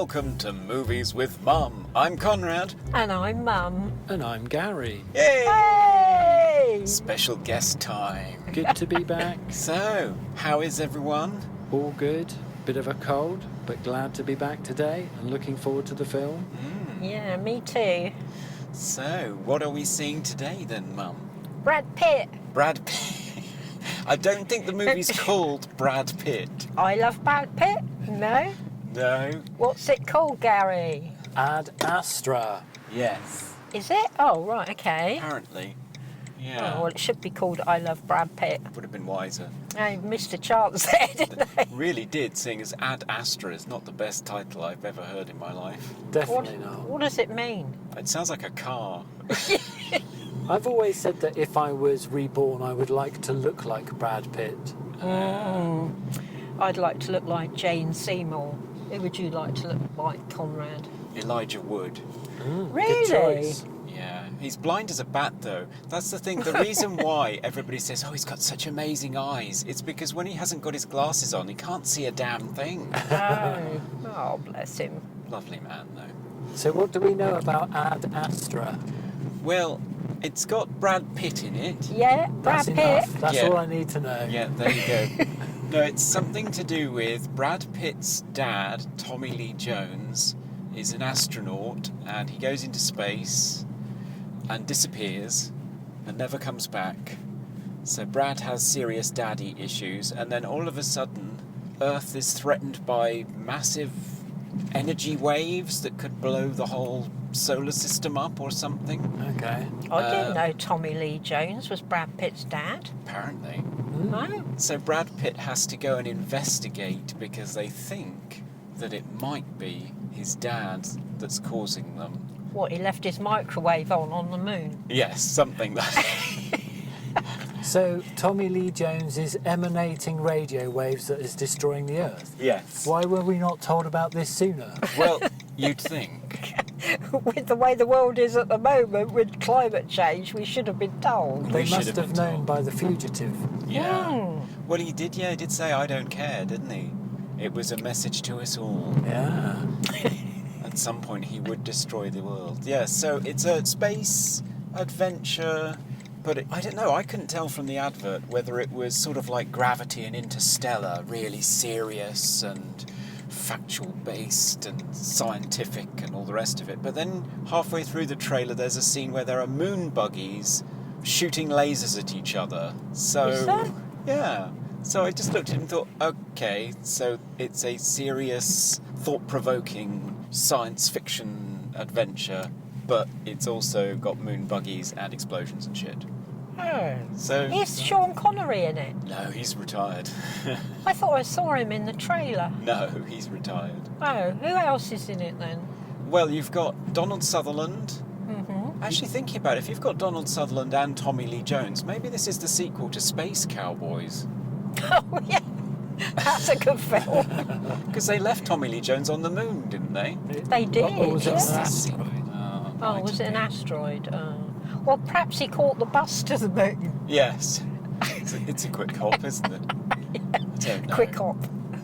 welcome to Movies with Mum. I'm Conrad. And I'm Mum. And I'm Gary. Yay! Hey! Special guest time. Good to be back. So, how is everyone? All good. Bit of a cold, but glad to be back today and looking forward to the film. Yeah, me too. So, what are we seeing today then, Mum? Brad Pitt. Brad Pitt. I don't think the movie's called Brad Pitt. I love Brad Pitt. No? No. What's it called, Gary? Ad Astra. Yes. Is it? Oh, right, okay. Apparently. Oh, Yeah. well, it should be called I Love Brad Pitt. Would have been wiser. They missed a chance there, didn't they? Really did, seeing as Ad Astra is not the best title I've ever heard in my life. Definitely not. What does it mean? It sounds like a car. I've always said that if I was reborn, I would like to look like Brad Pitt. I'd like to look like Jane Seymour. Who would you like to look like, Conrad? Elijah Wood. Good Really? choice. Yeah, he's blind as a bat though. That's the thing. The reason why everybody says, oh, he's got such amazing eyes, it's because when he hasn't got his glasses on, he can't see a damn thing. Oh, bless him. Lovely man though. So what do we know about Ad Astra? Well, it's got Brad Pitt in it. Yeah, Brad That's Pitt. enough. That's Yeah. all I need to know. Yeah, there you go. No, it's something to do with Brad Pitt's dad, Tommy Lee Jones, is an astronaut and he goes into space and disappears and never comes back. So Brad has serious daddy issues, and then all of a sudden Earth is threatened by massive energy waves that could blow the whole solar system up or something. Okay. I didn't know Tommy Lee Jones was Brad Pitt's dad. Apparently. No. So Brad Pitt has to go and investigate because they think that it might be his dad that's causing them. What, he left his microwave on the moon? Yes, something like So Tommy Lee Jones is emanating radio waves that is destroying the Earth. Yes. Why were we not told about this sooner? Well, you'd think. With the way the world is at the moment, with climate change, we should have been told. They We should must have have been known told. by The Fugitive. Yeah. Well, he did say, I don't care, didn't he? It was a message to us all. Yeah. At some point, he would destroy the world. Yeah, so it's a space adventure, but I don't know, I couldn't tell from the advert whether it was sort of like Gravity and Interstellar, really serious and factual based and scientific and all the rest of it. But then halfway through the trailer, there's a scene where there are moon buggies shooting lasers at each other. So, Is there? yeah. So I just looked at it and thought, okay, so it's a serious, thought-provoking science fiction adventure, but it's also got moon buggies and explosions and shit. So Is Sean Connery in it? no, he's retired. I thought I saw him in the trailer. No, he's retired. Oh, who else is in it then? Well, you've got Donald Sutherland. Actually, thinking about it, if you've got Donald Sutherland and Tommy Lee Jones, maybe this is the sequel to Space Cowboys. Oh, yeah. That's a good film. Because they left Tommy Lee Jones on the moon, didn't they? They did. Or was it yes. an asteroid? Oh, was it an asteroid? Oh. Well, perhaps he caught the bus to the moon. Yes. It's a quick hop, isn't it? I don't know. Quick hop.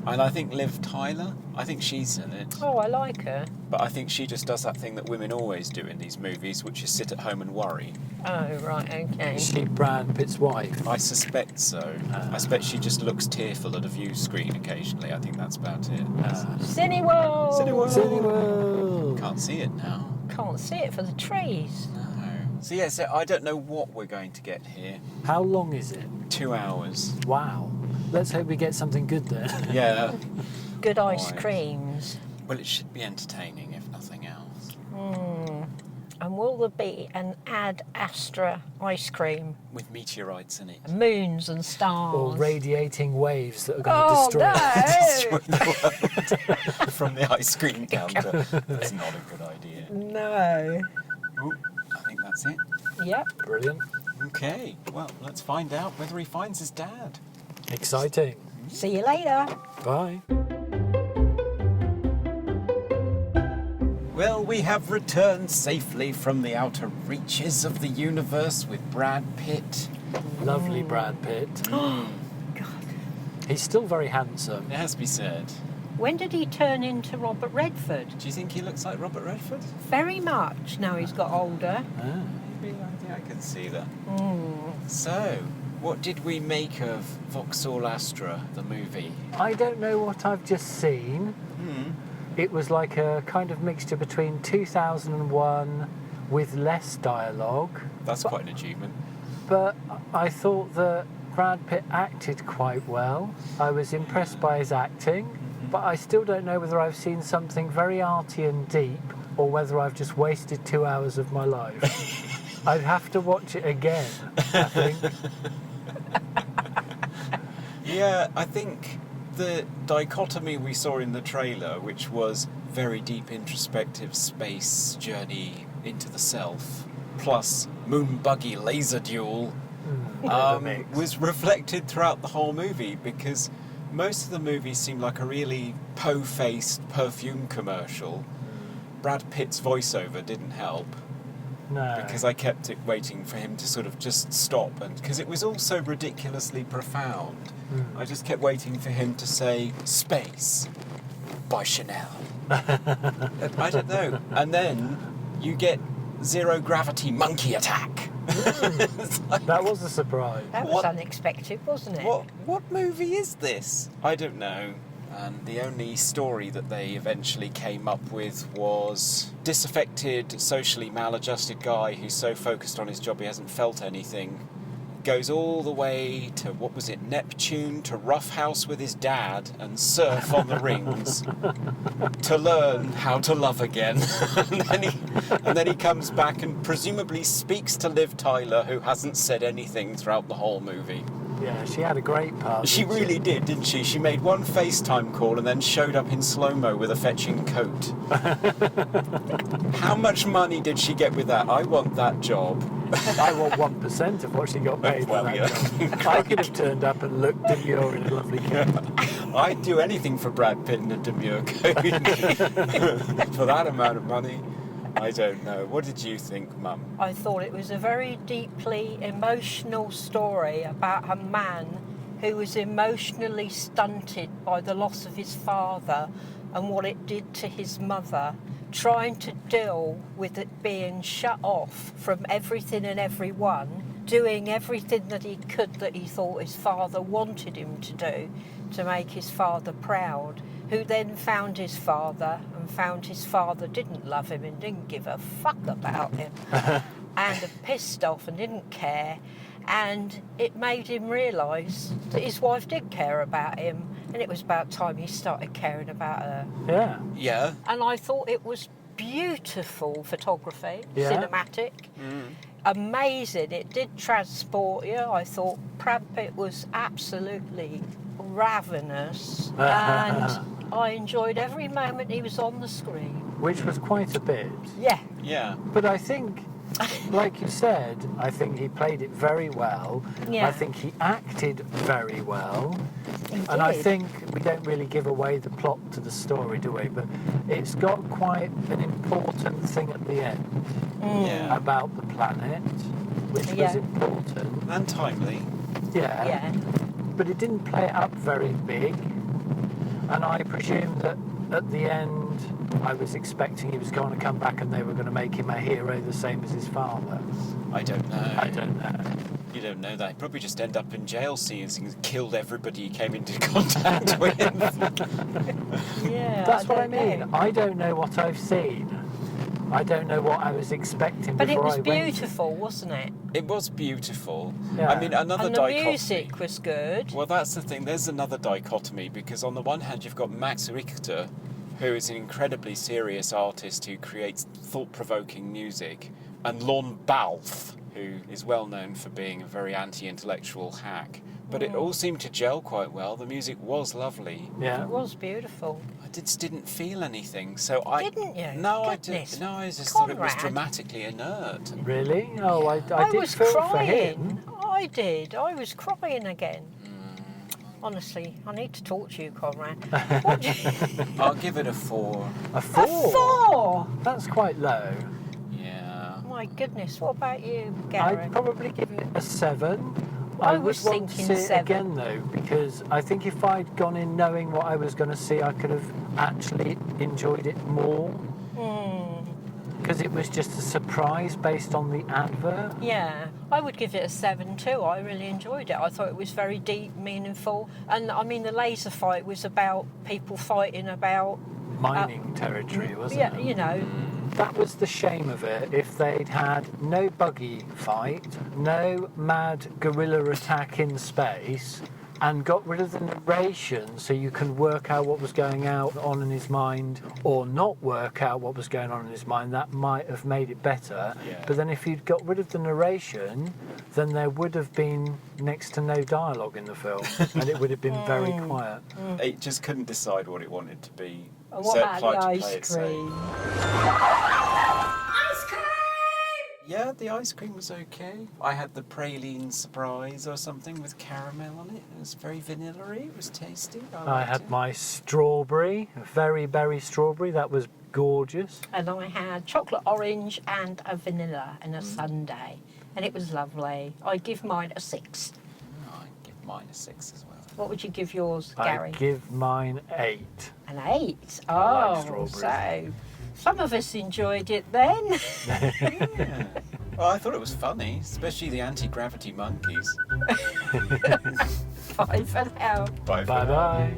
And I think Liv Tyler, I think she's in it. Oh, I like her. But I think she just does that thing that women always do in these movies, which is sit at home and worry. Oh, right, okay. Is she Brad Pitt's wife? I suspect so. I suspect she just looks tearful at a view screen occasionally. I think that's about it. Cineworld! Cineworld! Can't see it now. Can't see it for the trees. No. So yeah, so I don't know what we're going to get here. How long is it? 2 hours. Wow. Let's hope we get something good then. Yeah. Good ice Right. creams. Well, it should be entertaining, if nothing else. And will there be an Ad Astra ice cream? With meteorites in it. Moons and stars. Or radiating waves that are going Oh, to destroy it. no! Destroy the world from the ice cream counter. That's not a good idea. No. Ooh, I think that's it. Yep. Brilliant. Okay, well, let's find out whether he finds his dad. Exciting. See you later. Bye. Well, we have returned safely from the outer reaches of the universe with Brad Pitt. Lovely Brad Pitt. God. He's still very handsome. It has to be said. When did he turn into Robert Redford? Do you think he looks like Robert Redford? Very much. Now he's got older. Ah. Maybe, I think I can see that. Mm. So, what did we make of Vauxhall Astra, the movie? I don't know what I've just seen. It was like a kind of mixture between 2001 with less dialogue. That's quite an achievement. But I thought that Brad Pitt acted quite well. I was impressed by his acting, but I still don't know whether I've seen something very arty and deep or whether I've just wasted 2 hours of my life. I'd have to watch it again, I think. Yeah, I think the dichotomy we saw in the trailer, which was very deep introspective space journey into the self, plus moon buggy laser duel, was reflected throughout the whole movie, because most of the movie seemed like a really po-faced perfume commercial. Brad Pitt's voiceover didn't help, No. because I kept waiting for him to sort of just stop, and because it was all so ridiculously profound, I just kept waiting for him to say "Space" by Chanel. I don't know, and then you get zero gravity monkey attack. It's like, That was a surprise. That was What? unexpected, wasn't it? what movie is this? I don't know. And the only story that they eventually came up with was disaffected, socially maladjusted guy who's so focused on his job he hasn't felt anything. Goes all the way to, what was it, Neptune, to roughhouse with his dad and surf on the rings to learn how to love again. and then he comes back and presumably speaks to Liv Tyler, who hasn't said anything throughout the whole movie. Yeah, she had a great part. She didn't really did, didn't she? She made one FaceTime call and then showed up in slow-mo with a fetching coat. How much money did she get with that? I want that job. I want 1% of what she got paid Well, for that yeah. job. I could have turned up and looked demure in a lovely coat. I'd do anything for Brad Pitt in a demure coat. For that amount of money. I don't know. What did you think, Mum? I thought it was a very deeply emotional story about a man who was emotionally stunted by the loss of his father and what it did to his mother, trying to deal with it being shut off from everything and everyone, doing everything that he could that he thought his father wanted him to do to make his father proud, who then found his father and found his father didn't love him and didn't give a fuck about him and pissed off and didn't care, and it made him realise that his wife did care about him, and it was about time he started caring about her. Yeah. Yeah. And I thought it was beautiful photography, Yeah. cinematic, amazing. It did transport you. I thought Brad Pitt was absolutely ravenous, and I enjoyed every moment he was on the screen. Which was quite a bit. Yeah. Yeah. But I think, like you said, I think he played it very well. Yeah. I think he acted very well. He And I did. think we don't really give away the plot to the story, do we? But it's got quite an important thing at the end Yeah. about the planet, which was Yeah. important. And timely. Yeah. Yeah. But it didn't play it up very big. And I presume that at the end, I was expecting he was going to come back and they were going to make him a hero the same as his father. I don't know. I don't know. You don't know that. He'd probably just end up in jail seeing he's killed everybody he came into contact with. Yeah. That's what I don't mean. know. I don't know what I've seen. I don't know what I was expecting But it before was I went. beautiful, wasn't it? It was beautiful. Yeah. I mean, another And the dichotomy. music was good. Well, that's the thing. There's another dichotomy, because on the one hand, you've got Max Richter, who is an incredibly serious artist who creates thought-provoking music, and Lorne Balfe, who is well known for being a very anti-intellectual hack. But it all seemed to gel quite well. The music was lovely. Yeah. It was beautiful. I just didn't feel anything. So I Didn't you? No, I Goodness. didn't. No, I just thought it was Conrad. dramatically inert. Really? Oh, I I did was feel for crying. him. I did. I was crying again. Honestly, I need to talk to you, Conrad. What do you... I'll give it a 4. A 4? A 4! That's quite low. Yeah. My goodness, what about you, Gary? I'd probably give it a 7. I would was want to thinking see it 7. again though, because I think if I'd gone in knowing what I was going to see, I could have actually enjoyed it more. Because it was just a surprise based on the advert. Yeah, I would give it a 7 too. I really enjoyed it. I thought it was very deep, meaningful, and I mean the laser fight was about people fighting about Mining territory, wasn't yeah, it? you know. That was the shame of it. If they'd had no buggy fight, no mad guerrilla attack in space, and got rid of the narration so you can work out what was going on in his mind or not work out what was going on in his mind, that might have made it better. Yeah. But then if you'd got rid of the narration, then there would have been next to no dialogue in the film and it would have been very quiet. It just couldn't decide what it wanted to be. And what So it about the tried to play ice it safe. cream? Yeah, the ice cream was okay. I had the praline surprise or something with caramel on it. It was very vanilla-y. It was tasty. I liked had it. my strawberry, very berry strawberry, that was gorgeous. And I had chocolate orange and a vanilla and a sundae, and it was lovely. I'd give mine a 6. I'd give mine a 6 as well. What would you give yours, Gary? I'd give mine 8. An 8. I like Oh, strawberries. so some of us enjoyed it then. Yeah. Well, I thought it was funny, especially the anti-gravity monkeys. Bye for now. Bye. Bye bye.